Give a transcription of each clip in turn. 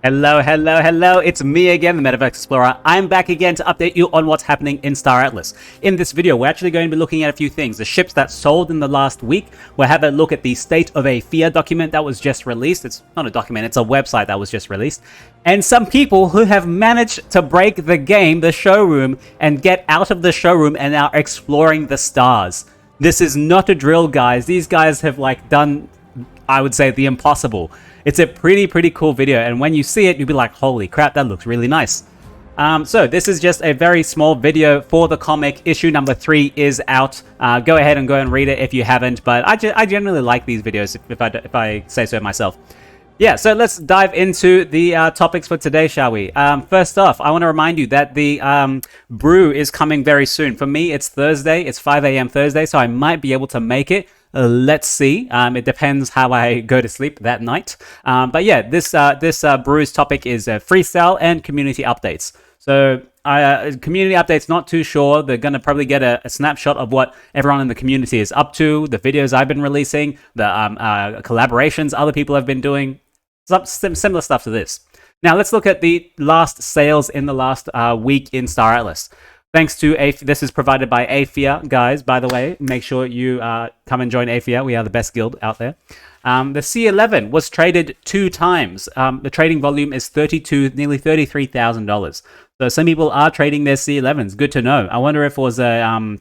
Hello, hello, hello. It's me again, the MetaVerse Explorer. I'm back again to update you on what's happening in Star Atlas. In this video, we're actually going to be looking at a few things. The ships that sold in the last week. We'll have a look at the State of Aephia document that was just released. It's not a document, it's a website that was just released. And some people who have managed to break the game, the showroom, and get out of the showroom and are exploring the stars. This is not a drill, guys. These guys have done, I would say, the impossible. It's a pretty cool video, and when you see it, you'll be like, holy crap, that looks really nice. So this is just a very small video for the comic. Issue number 3 is out. Go ahead and go and read it if you haven't, but I generally like these videos, if I say so myself. Yeah, so let's dive into the topics for today, shall we? First off, I want to remind you that the brew is coming very soon. For me, it's Thursday. It's 5 a.m. Thursday, so I might be able to make it. Let's see. It depends how I go to sleep that night. But yeah, this brew's topic is freestyle and community updates. So community updates, not too sure. They're going to probably get a snapshot of what everyone in the community is up to, the videos I've been releasing, the collaborations other people have been doing, some similar stuff to this. Now let's look at the last sales in the last week in Star Atlas. Thanks to Aephia. This is provided by Aephia, guys, by the way. Make sure you come and join Aephia. We are the best guild out there. The C11 was traded 2 times. The trading volume is nearly $33,000. So some people are trading their C11s. Good to know. I wonder if it was if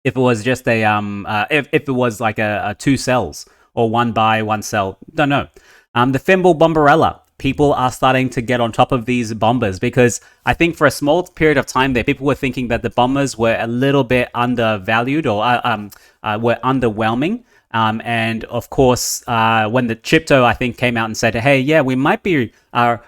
it was like a 2 sells or 1 buy, 1 sell. Don't know. The Thimble Bombarella. People are starting to get on top of these bombers because I think for a small period of time there, people were thinking that the bombers were a little bit undervalued or were underwhelming. And of course, when the Chipto, I think, came out and said, hey, yeah, we might be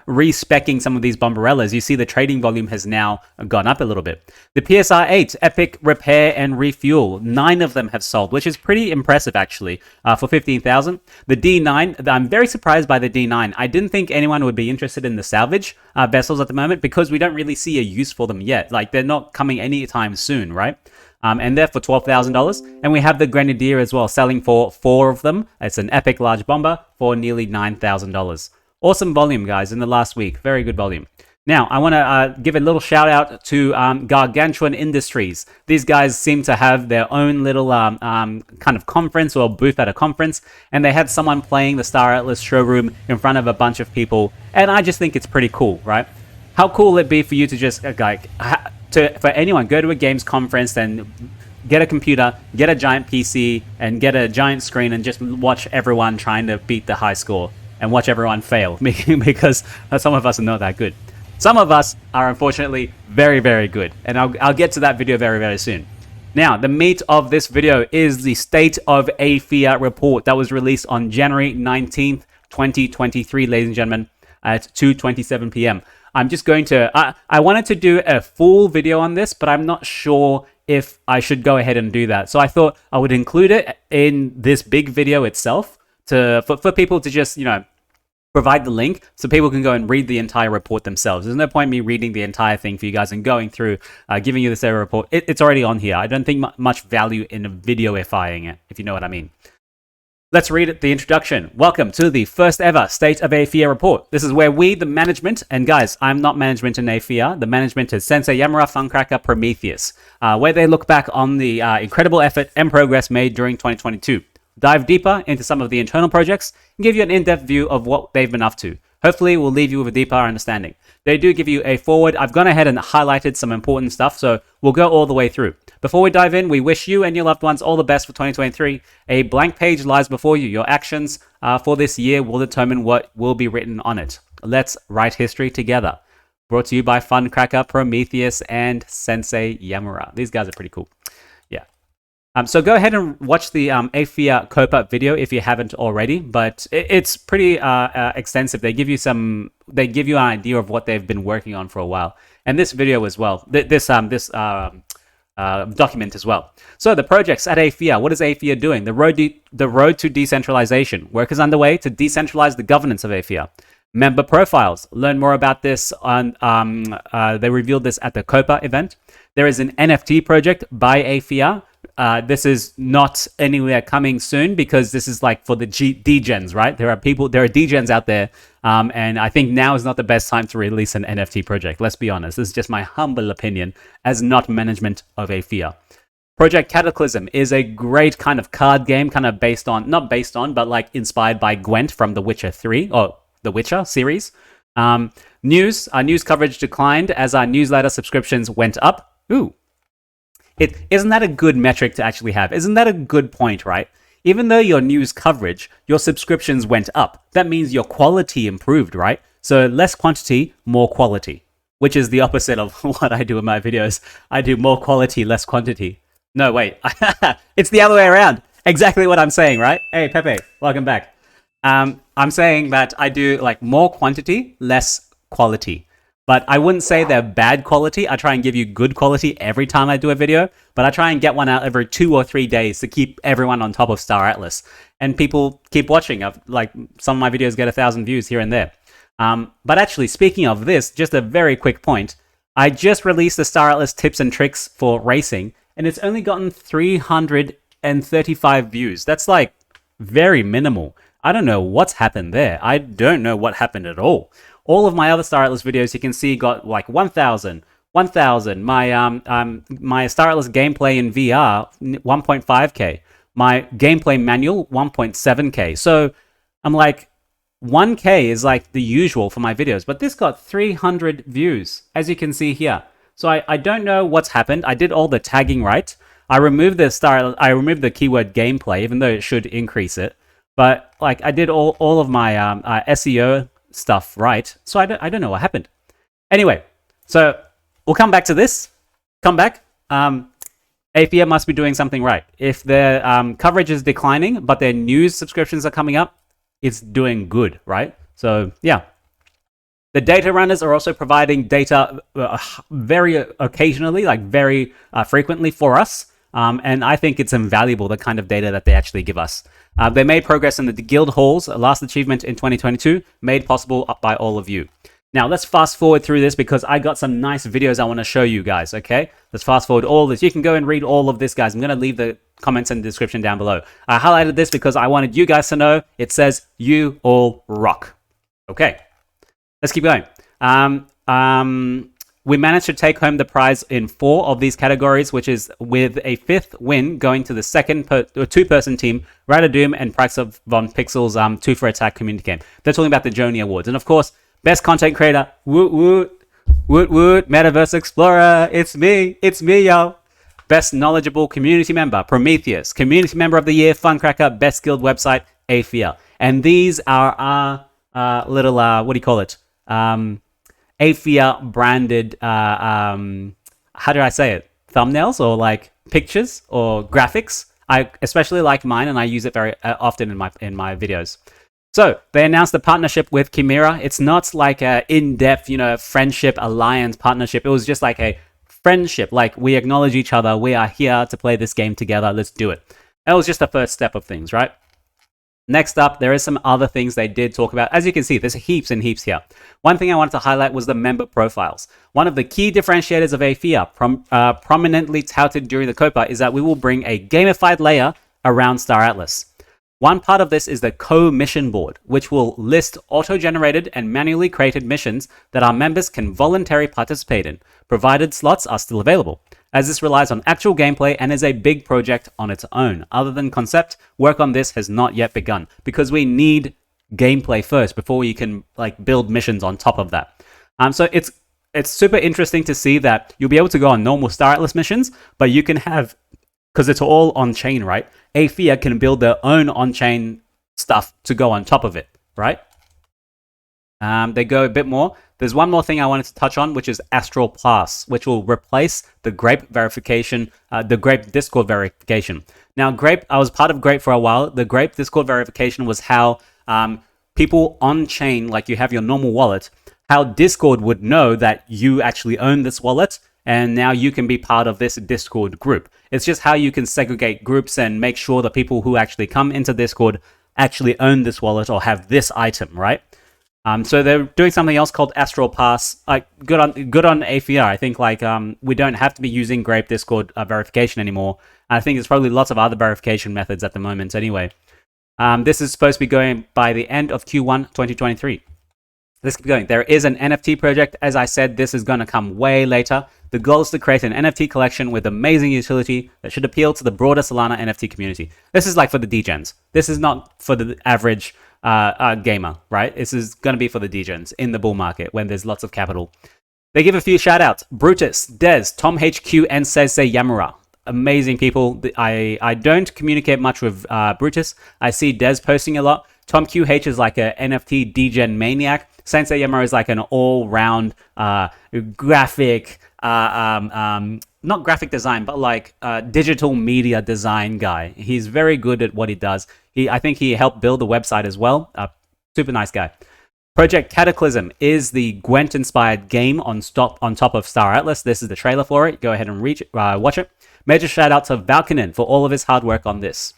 re-speccing some of these Bombarellas, you see the trading volume has now gone up a little bit. The PSR-8, Epic Repair and Refuel, 9 of them have sold, which is pretty impressive, actually, for 15,000. The D9, I'm very surprised by the D9. I didn't think anyone would be interested in the salvage vessels at the moment because we don't really see a use for them yet. Like, they're not coming anytime soon, right? And they're for $12,000. And we have the Grenadier as well, selling for 4 of them. It's an epic large bomber for nearly $9,000. Awesome volume, guys, in the last week. Very good volume. Now, I want to give a little shout out to Gargantuan Industries. These guys seem to have their own little kind of conference or booth at a conference, and they had someone playing the Star Atlas showroom in front of a bunch of people, and I just think it's pretty cool, right? How cool would it be for you to just, for anyone, go to a games conference and get a computer, get a giant PC, and get a giant screen and just watch everyone trying to beat the high score and watch everyone fail because some of us are not that good. Some of us are unfortunately very good, and I'll get to that video very soon. Now, the meat of this video is the State of Aephia Report that was released on January 19th, 2023, ladies and gentlemen, at 2:27 p.m. I'm just going to, I wanted to do a full video on this, but I'm not sure if I should go ahead and do that. So I thought I would include it in this big video itself for people to just, provide the link so people can go and read the entire report themselves. There's no point me reading the entire thing for you guys and going through, giving you this report. It's already on here. I don't think much value in videoifying it, if you know what I mean. Let's read the introduction. Welcome to the first ever State of Aephia report. This is where we, the management, and guys, I'm not management in Aephia. The management is Sensei Yamura, Funcracker, Prometheus, where they look back on the incredible effort and progress made during 2022. Dive deeper into some of the internal projects and give you an in-depth view of what they've been up to. Hopefully, we'll leave you with a deeper understanding. They do give you a forward. I've gone ahead and highlighted some important stuff, so we'll go all the way through. Before we dive in, we wish you and your loved ones all the best for 2023. A blank page lies before you. Your actions for this year will determine what will be written on it. Let's write history together. Brought to you by Funcracker, Prometheus, and Sensei Yamura. These guys are pretty cool. Yeah. So go ahead and watch the Aephia Copa video if you haven't already, but it's pretty extensive. They give you an idea of what they've been working on for a while, and this video as well. This document as well. So the projects at Aephia. What is Aephia doing? The road to decentralization. Work is underway to decentralize the governance of Aephia. Member profiles. Learn more about this on. They revealed this at the Copa event. There is an NFT project by Aephia this is not anywhere coming soon because this is like for the degens, right? There are degens out there, and I think now is not the best time to release an NFT project. Let's be honest. This is just my humble opinion as not management of Aephia. Project Cataclysm is a great kind of card game, kind of not based on, but like inspired by Gwent from The Witcher 3 or The Witcher series. Our news coverage declined as our newsletter subscriptions went up. Ooh. Isn't that a good metric to actually have? Isn't that a good point, right? Even though your news coverage, your subscriptions went up, that means your quality improved, right? So less quantity, more quality, which is the opposite of what I do in my videos. I do more quality, less quantity. No, wait. It's the other way around. Exactly what I'm saying, right? Hey, Pepe, welcome back. I'm saying that I do like more quantity, less quality. But I wouldn't say they're bad quality. I try and give you good quality every time I do a video, but I try and get one out every 2 or 3 days to keep everyone on top of Star Atlas. And people keep watching. Like some of my videos get 1,000 views here and there. But actually, speaking of this, just a very quick point. I just released the Star Atlas tips and tricks for racing, and it's only gotten 335 views. That's like very minimal. I don't know what's happened there. I don't know what happened at all. All of my other Star Atlas videos you can see got like 1,000. My Star Atlas gameplay in VR 1.5k. My gameplay manual 1.7k. So I'm like 1k is like the usual for my videos, but this got 300 views as you can see here. So I don't know what's happened. I did all the tagging right. I removed the keyword gameplay, even though it should increase it. But like I did all of my SEO stuff right. So I don't know what happened. Anyway, so we'll come back to this. Come back. Aephia must be doing something right. If their coverage is declining, but their news subscriptions are coming up, it's doing good, right? So yeah. The data runners are also providing data very occasionally, like very frequently for us. And I think it's invaluable, the kind of data that they actually give us. They made progress in the guild halls, last achievement in 2022, made possible by all of you. Now, let's fast forward through this because I got some nice videos I want to show you guys, okay? Let's fast forward all this. You can go and read all of this, guys. I'm going to leave the comments in the description down below. I highlighted this because I wanted you guys to know it says, you all rock. Okay. Let's keep going. We managed to take home the prize in 4 of these categories, which is with a 5th win going to the second two-person team, Doom and Prax von Pixel's 2 for Attack community game. They're talking about the Joni Awards. And of course, best content creator, woot woot, woot woot, MetaVerse Explorer, it's me, yo. Best knowledgeable community member, Prometheus. Community member of the year, Funcracker. Best guild website, Aephia. And these are our little, what do you call it? Aephia branded, how do I say it? Thumbnails or like pictures or graphics. I especially like mine, and I use it very often in my videos. So they announced a partnership with Chimera. It's not like a in-depth, friendship, alliance partnership. It was just like a friendship. Like we acknowledge each other. We are here to play this game together. Let's do it. That was just the first step of things, right? Next up, there is some other things they did talk about. As you can see, there's heaps and heaps here. One thing I wanted to highlight was the member profiles. One of the key differentiators of Aephia, prominently touted during the COPA, is that we will bring a gamified layer around Star Atlas. One part of this is the co-mission board, which will list auto-generated and manually created missions that our members can voluntarily participate in, provided slots are still available. As this relies on actual gameplay and is a big project on its own. Other than concept, work on this has not yet begun because we need gameplay first before we can like build missions on top of that. So it's super interesting to see that you'll be able to go on normal Star Atlas missions, but you can have, because it's all on-chain, right? Aephia can build their own on-chain stuff to go on top of it, right? They go a bit more. There's one more thing I wanted to touch on, which is Astral Pass, which will replace the Grape verification, the Grape Discord verification. Now, Grape, I was part of Grape for a while. The Grape Discord verification was how people on-chain, like you have your normal wallet, how Discord would know that you actually own this wallet, and now you can be part of this Discord group. It's just how you can segregate groups and make sure the people who actually come into Discord actually own this wallet or have this item, right? So they're doing something else called Astral Pass. Like good on Aephia. I think like we don't have to be using Grape Discord verification anymore. I think there's probably lots of other verification methods at the moment. Anyway, this is supposed to be going by the end of Q1 2023. Let's keep going. There is an NFT project. As I said, this is going to come way later. The goal is to create an NFT collection with amazing utility that should appeal to the broader Solana NFT community. This is like for the degens. This is not for the average gamer, right? This is going to be for the degens in the bull market when there's lots of capital. They give a few shout outs. Brutus, Des, Tom HQ, and Sensei Yamura. Amazing people. I don't communicate much with Brutus. I see Des posting a lot. Tom QH is like a NFT degen maniac. Sensei Yamura is like an all-round graphic, not graphic design, but like digital media design guy. He's very good at what he does. I think he helped build the website as well. Super nice guy. Project Cataclysm is the Gwent-inspired game on top of Star Atlas. This is the trailer for it. Go ahead and watch it. Major shout out to Valkynin for all of his hard work on this.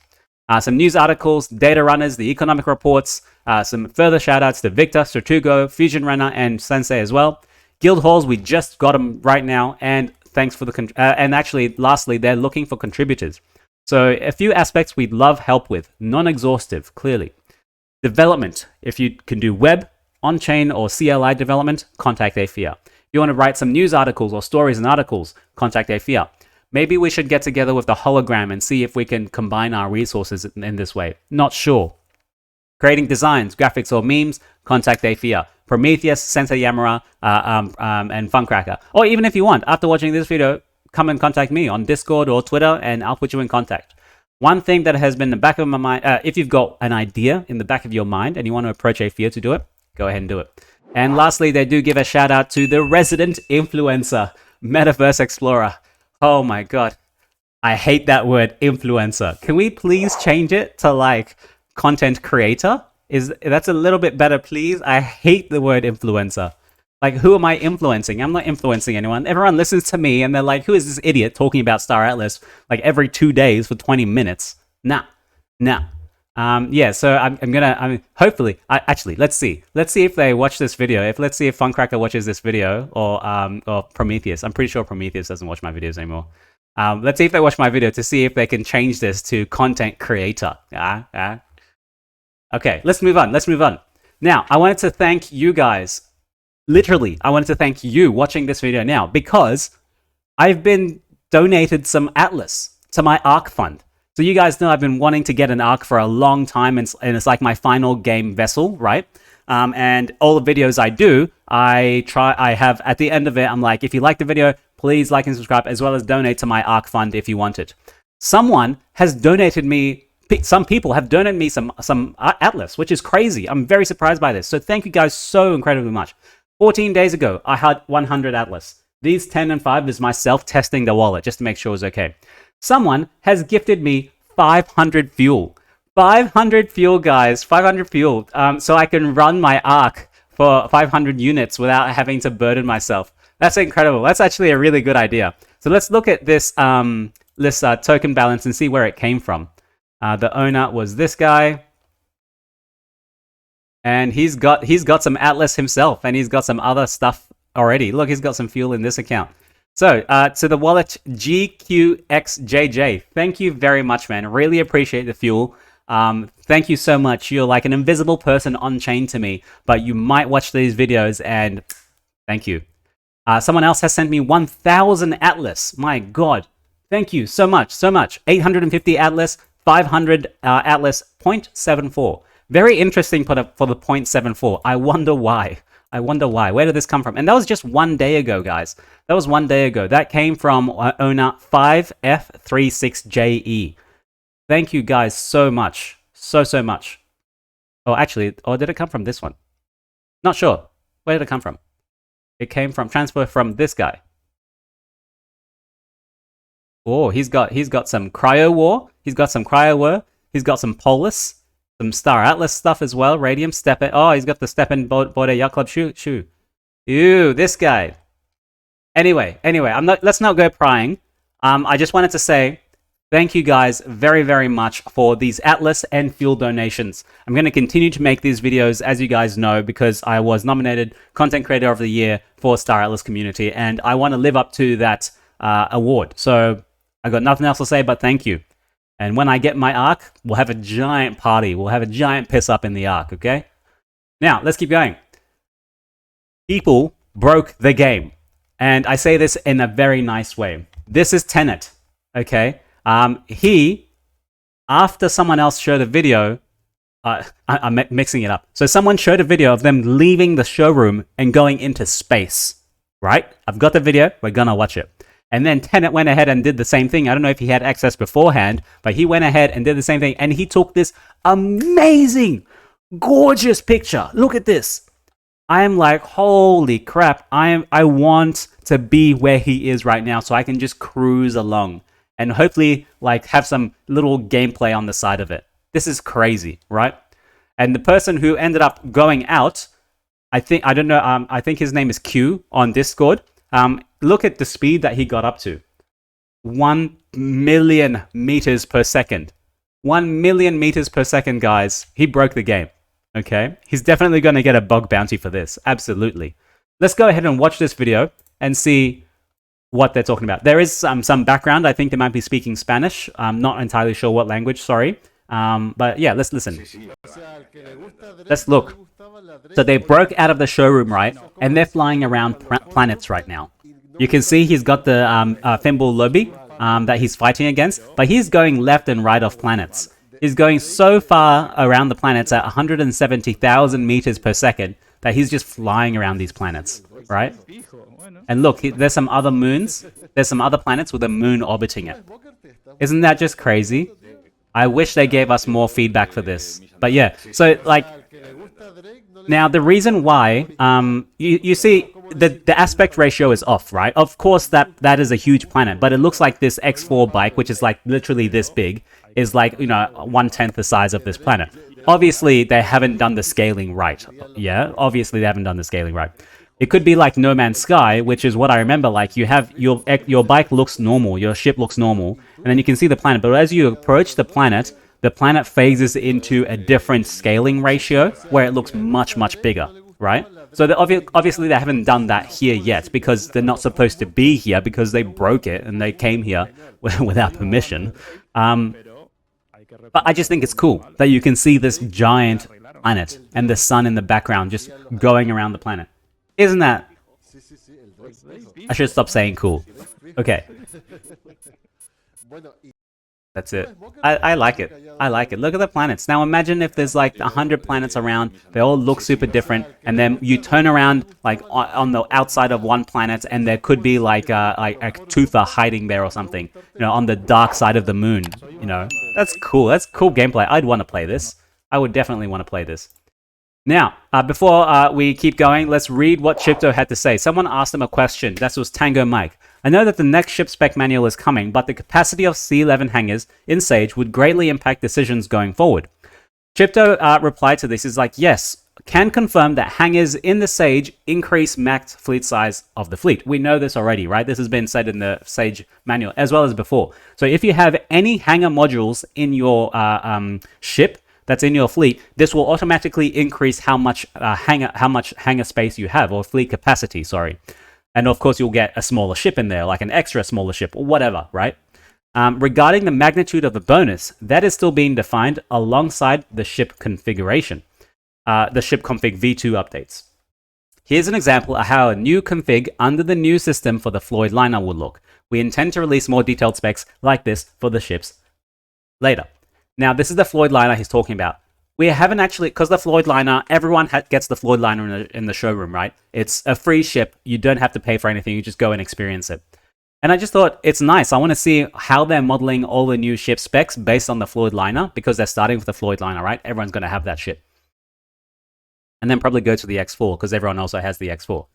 Some news articles, data runners, the economic reports, some further shoutouts to Victor, Sortugo, Fusion Runner, and Sensei as well. Guild halls, we just got them right now, and thanks for the and actually, lastly, they're looking for contributors. So a few aspects we'd love help with, non-exhaustive, clearly. Development, if you can do web, on-chain, or CLI development, contact Aephia. If you want to write some news articles or stories and articles, contact Aephia. Maybe we should get together with the hologram and see if we can combine our resources in this way. Not sure. Creating designs, graphics, or memes, contact Aephia. Prometheus, Sensei Yamura, and Funcracker. Or even if you want, after watching this video, come and contact me on Discord or Twitter, and I'll put you in contact. One thing that has been in the back of my mind, if you've got an idea in the back of your mind and you want to approach Aephia to do it, go ahead and do it. And lastly, they do give a shout out to the resident influencer, MetaVerse Explorer. Oh my god. I hate that word, influencer. Can we please change it to like content creator? That's a little bit better, please? I hate the word influencer. Like, who am I influencing? I'm not influencing anyone. Everyone listens to me and they're like, who is this idiot talking about Star Atlas like every 2 days for 20 minutes? Nah. Yeah, so hopefully, actually, let's see if they watch this video. Let's see if Funcracker watches this video, or Prometheus. I'm pretty sure Prometheus doesn't watch my videos anymore. Let's see if they watch my video to see if they can change this to content creator. Okay, let's move on. Now, I wanted to thank you guys. Literally, I wanted to thank you watching this video now, because I've been donated some Atlas to my ARC fund. So you guys know I've been wanting to get an ARC for a long time, and it's like my final game vessel, right? And all the videos I do, I have at the end of it, I'm like, if you like the video, please like and subscribe, as well as donate to my ARC fund if you want it. Some people have donated me some Atlas, which is crazy. I'm very surprised by this. So thank you guys so incredibly much. 14 days ago, I had 100 Atlas. These 10 and 5 is myself testing the wallet just to make sure it was okay. Someone has gifted me 500 fuel. 500 fuel, guys. 500 fuel. So I can run my ARC for 500 units without having to burden myself. That's incredible. That's actually a really good idea. So let's look at this token balance and see where it came from. The owner was this guy. And he's got some Atlas himself, and he's got some other stuff already. Look, he's got some fuel in this account. So, to the wallet GQXJJ, thank you very much, man. Really appreciate the fuel. Thank you so much. You're like an invisible person on chain to me, but you might watch these videos, and thank you. Someone else has sent me 1,000 Atlas. My God. Thank you so much. 850 Atlas, 500 Atlas, 0.74. Very interesting for the 0.74. I wonder why. Where did this come from? And that was just 1 day ago, guys. That was 1 day ago. That came from owner 5F36JE. Thank you guys so much. So much. Oh, actually, did it come from this one? Not sure. Where did it come from? It came from transfer from this guy. Oh, he's got some Cryo War. He's got some Polis. Some Star Atlas stuff as well. Radium, Steppen. Oh, he's got the Steppen Border Yacht Club shoe. Ew, this guy. Anyway, let's not go prying. I just wanted to say Thank you guys very, very much for these Atlas and Fuel donations. I'm going to continue to make these videos, as you guys know, because I was nominated Content Creator of the Year for Star Atlas Community, and I want to live up to that award. So I got nothing else to say but thank you. And when I get my Ark, we'll have a giant party. We'll have a giant piss up in the Ark, okay? Now, let's keep going. People broke the game. And I say this in a very nice way. This is TeNeT, okay? After someone else showed a video, I'm mixing it up. So someone showed a video of them leaving the showroom and going into space, right? I've got the video. We're going to watch it. And then TeNeT went ahead and did the same thing. I don't know if he had access beforehand, but he went ahead and did the same thing. And he took this amazing, gorgeous picture. Look at this. I am like, holy crap. I want to be where he is right now so I can just cruise along and hopefully like have some little gameplay on the side of it. This is crazy, right? And the person who ended up going out, I think his name is Q on Discord. Look at the speed that he got up to. 1 million meters per second. 1 million meters per second, guys. He broke the game. Okay? He's definitely going to get a bug bounty for this. Absolutely. Let's go ahead and watch this video and see what they're talking about. There is some background. I think they might be speaking Spanish. I'm not entirely sure what language, sorry. But yeah, let's listen. Let's look. So they broke out of the showroom, right? And they're flying around planets right now. You can see he's got the Thimble Lobby that he's fighting against, but he's going left and right off planets. He's going so far around the planets at 170,000 meters per second that he's just flying around these planets, right? And look, there's some other moons. There's some other planets with a moon orbiting it. Isn't that just crazy? I wish they gave us more feedback for this. But yeah, so like, now the reason why, you see, the aspect ratio is off, right? Of course, that is a huge planet, but it looks like this X4 bike, which is like literally this big, is like, you know, 1/10 the size of this planet. Obviously, they haven't done the scaling right. Yeah, obviously they haven't done the scaling right. It could be like No Man's Sky, which is what I remember. Like, you have your bike looks normal, your ship looks normal, and then you can see the planet. But as you approach the planet phases into a different scaling ratio where it looks much, much bigger, right? So obviously they haven't done that here yet because they're not supposed to be here because they broke it and they came here without permission. But I just think it's cool that you can see this giant planet and the sun in the background just going around the planet. Isn't that... I should stop saying cool. Okay. That's it. I like it. I like it. Look at the planets. Now imagine if there's like 100 planets around. They all look super different. And then you turn around like on the outside of one planet and there could be like a Toother hiding there or something. You know, on the dark side of the moon. You know, that's cool. That's cool gameplay. I'd want to play this. I would definitely want to play this. Now, before we keep going, let's read what Chipto had to say. Someone asked him a question. That was Tango Mike. I know that the next ship spec manual is coming, but the capacity of C11 hangars in Sage would greatly impact decisions going forward. Chipto replied to this is like, yes, can confirm that hangars in the Sage increase max fleet size of the fleet. We know this already, right? This has been said in the Sage manual as well as before. So if you have any hangar modules in your ship, that's in your fleet, this will automatically increase how much hangar space you have, or fleet capacity, sorry. And of course, you'll get a smaller ship in there, like an extra smaller ship, or whatever, right? Regarding the magnitude of the bonus, that is still being defined alongside the ship configuration, the ship config v2 updates. Here's an example of how a new config under the new system for the Floyd liner would look. We intend to release more detailed specs like this for the ships later. Now, this is the Floyd liner he's talking about. We haven't actually, because the Floyd liner, everyone gets the Floyd liner in the showroom, right? It's a free ship. You don't have to pay for anything. You just go and experience it. And I just thought it's nice. I want to see how they're modeling all the new ship specs based on the Floyd liner, because they're starting with the Floyd liner, right? Everyone's going to have that ship. And then probably go to the X4, because everyone also has the X4.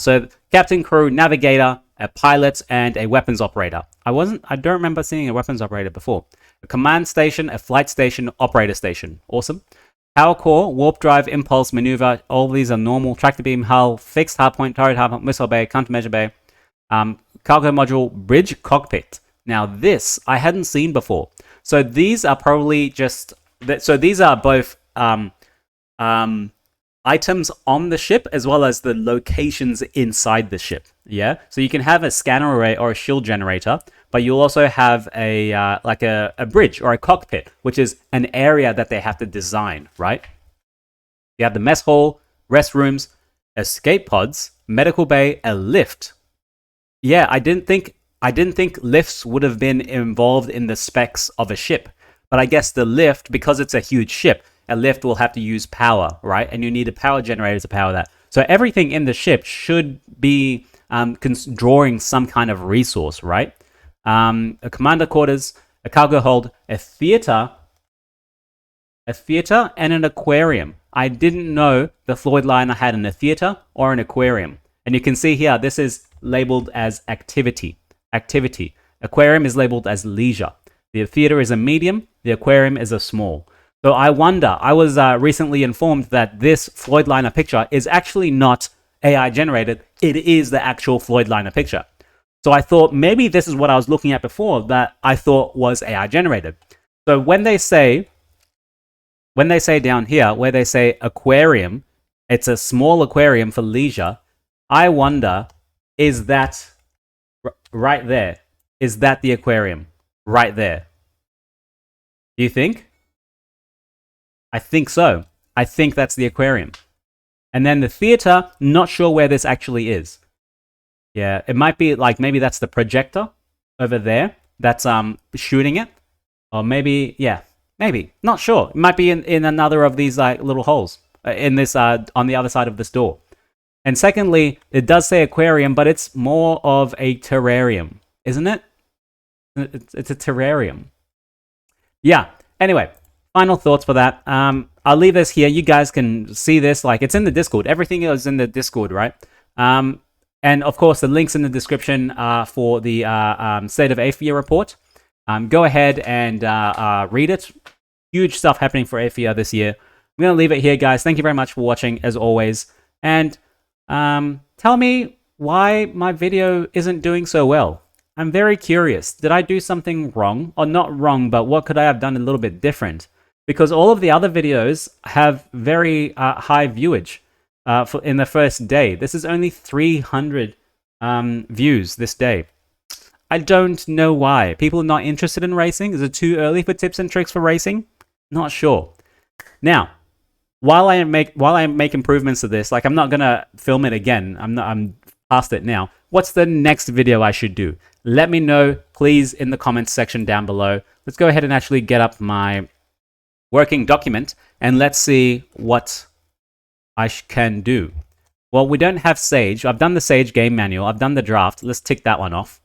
So captain, crew, navigator, a pilot, and a weapons operator. I don't remember seeing a weapons operator before. A command station, a flight station, operator station. Awesome. Power core, warp drive, impulse, maneuver. All these are normal. Tractor beam, hull, fixed hardpoint, turret, hardpoint, missile bay, countermeasure bay. Cargo module, bridge, cockpit. Now this I hadn't seen before. So these are probably just so these are both items on the ship as well as the locations inside the ship. Yeah, so you can have a scanner array or a shield generator, but you'll also have a like a bridge or a cockpit, which is an area that they have to design, right? You have the mess hall, restrooms, escape pods, medical bay, a lift. Yeah, I didn't think lifts would have been involved in the specs of a ship, but I guess the lift, because it's a huge ship, a lift will have to use power, right? And you need a power generator to power that. So everything in the ship should be drawing some kind of resource, right? A commander quarters, a cargo hold, a theater, and an aquarium. I didn't know the Floyd liner had a theater or an aquarium. And you can see here, this is labeled as activity. Aquarium is labeled as leisure. The theater is a medium. The aquarium is a small. So I wonder, I was recently informed that this Floyd liner picture is actually not AI generated. It is the actual Floyd liner picture. So I thought maybe this is what I was looking at before that I thought was AI generated. So when they say down here, where they say aquarium, it's a small aquarium for leisure. I wonder, is that right there? Is that the aquarium right there? Do you think? I think so. I think that's the aquarium. And then the theater, not sure where this actually is. Yeah, it might be like maybe that's the projector over there that's shooting it. Or maybe, yeah, maybe. Not sure. It might be in another of these like little holes in this on the other side of this door. And secondly, it does say aquarium, but it's more of a terrarium, isn't it? It's a terrarium. Yeah. Anyway, final thoughts for that. I'll leave this here. You guys can see this. Like, it's in the Discord. Everything is in the Discord, right? And of course, the links in the description for the State of Aephia report. Go ahead and read it. Huge stuff happening for Aephia this year. I'm going to leave it here, guys. Thank you very much for watching, as always. And tell me why my video isn't doing so well. I'm very curious. Did I do something wrong? Or not wrong, but what could I have done a little bit different? Because all of the other videos have very high viewage in the first day. This is only 300 views this day. I don't know why. People are not interested in racing. Is it too early for tips and tricks for racing? Not sure. Now, while I make improvements to this, like I'm not gonna film it again. I'm past it now. What's the next video I should do? Let me know, please, in the comments section down below. Let's go ahead and actually get up my working document and let's see what I can do. Well, we don't have Sage. I've done the Sage game manual. I've done the draft. Let's tick that one off.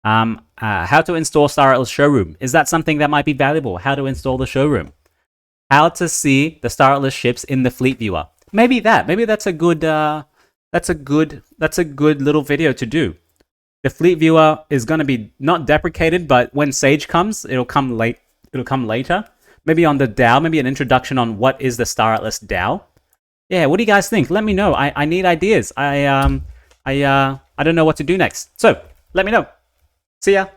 How to install Star Atlas Showroom. Is that something that might be valuable? How to install the Showroom. How to see the Star Atlas ships in the Fleet Viewer. Maybe that's a good little video to do. The Fleet Viewer is going to be not deprecated, but when Sage comes, it'll come later. Maybe on the DAO, maybe an introduction on what is the Star Atlas DAO. Yeah, what do you guys think? Let me know. I need ideas. I don't know what to do next. So let me know. See ya.